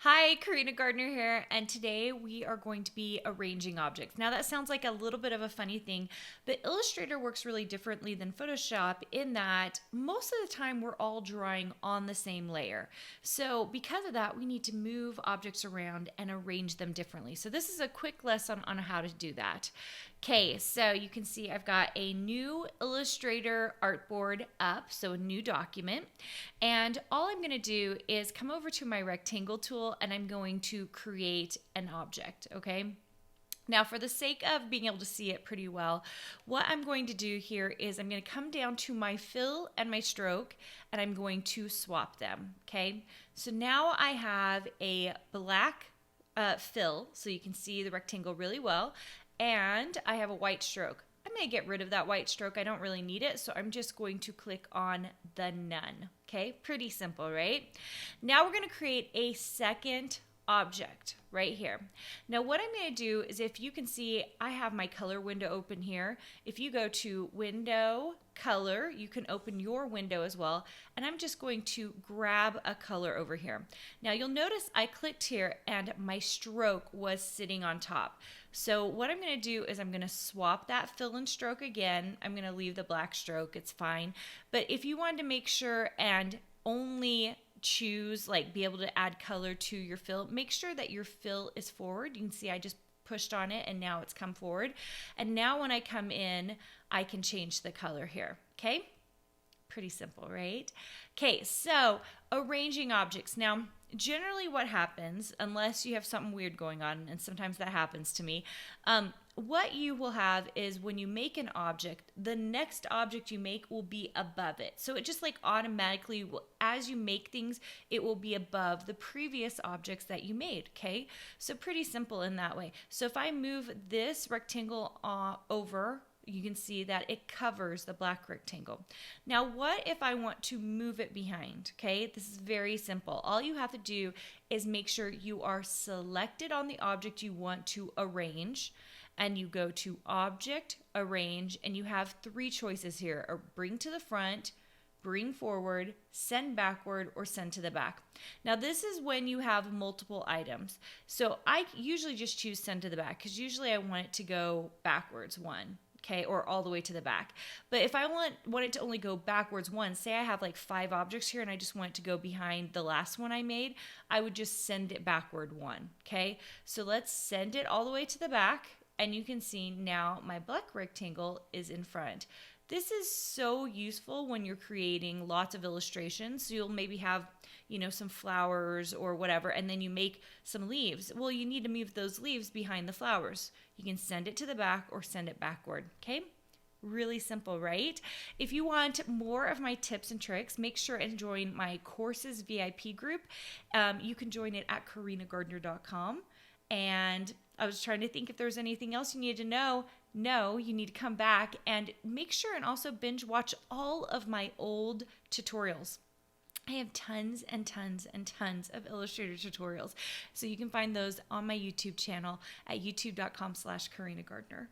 Hi, Karina Gardner here, and today we are going to be arranging objects. Now, that sounds like a little bit of a funny thing, but Illustrator works really differently than Photoshop in that most of the time we're all drawing on the same layer. So, because of that, we need to move objects around and arrange them differently. So, this is a quick lesson on how to do that. Okay, so you can see I've got a new Illustrator artboard up, so a new document. And all I'm going to do is come over to my rectangle tool and I'm going to create an object, okay? Now, for the sake of being able to see it pretty well, what I'm going to do here is I'm going to come down to my fill and my stroke and I'm going to swap them, okay? So now I have a black fill, so you can see the rectangle really well, and I have a white stroke. I'm going to get rid of that white stroke. I don't really need it, so I'm just going to click on the none. Okay, pretty simple, right? Now we're going to create a second object right here. Now what I'm going to do is, if you can see, I have my color window open here. If you go to window, color, you can open your window as well, and I'm just going to grab a color over here. Now you'll notice I clicked here and my stroke was sitting on top. So what I'm going to do is I'm going to swap that fill and stroke again. I'm going to leave the black stroke, it's fine. But if you wanted to make sure and only choose, like, be able to add color to your fill, make sure that your fill is forward. You can see I just pushed on it and now it's come forward. And now when I come in, I can change the color here, okay? Pretty simple, right? Okay, so arranging objects. Now, generally what happens, unless you have something weird going on, and sometimes that happens to me, what you will have is when you make an object, the next object you make will be above it. So it just like automatically, as you make things, it will be above the previous objects that you made, okay? So pretty simple in that way. So if I move this rectangle over, you can see that it covers the black rectangle. Now, what if I want to move it behind? Okay, this is very simple. All you have to do is make sure you are selected on the object you want to arrange, and you go to Object, Arrange, and you have three choices here: or bring to the front, bring forward, send backward, or send to the back. Now this is when you have multiple items. So I usually just choose send to the back because usually I want it to go backwards one. Okay, or all the way to the back. But if I want it to only go backwards one, say I have like 5 objects here and I just want it to go behind the last one I made, I would just send it backward one. Okay, so let's send it all the way to the back, and you can see now my black rectangle is in front. This is so useful when you're creating lots of illustrations. So you'll maybe have, some flowers or whatever, and then you make some leaves. Well, you need to move those leaves behind the flowers. You can send it to the back or send it backward, okay? Really simple, right? If you want more of my tips and tricks, make sure and join my courses VIP group. You can join it at karinagardner.com. And I was trying to think if there's anything else you need to know. No, you need to come back and make sure and also binge watch all of my old tutorials. I have tons and tons and tons of Illustrator tutorials. So you can find those on my YouTube channel at youtube.com/KarinaGardner.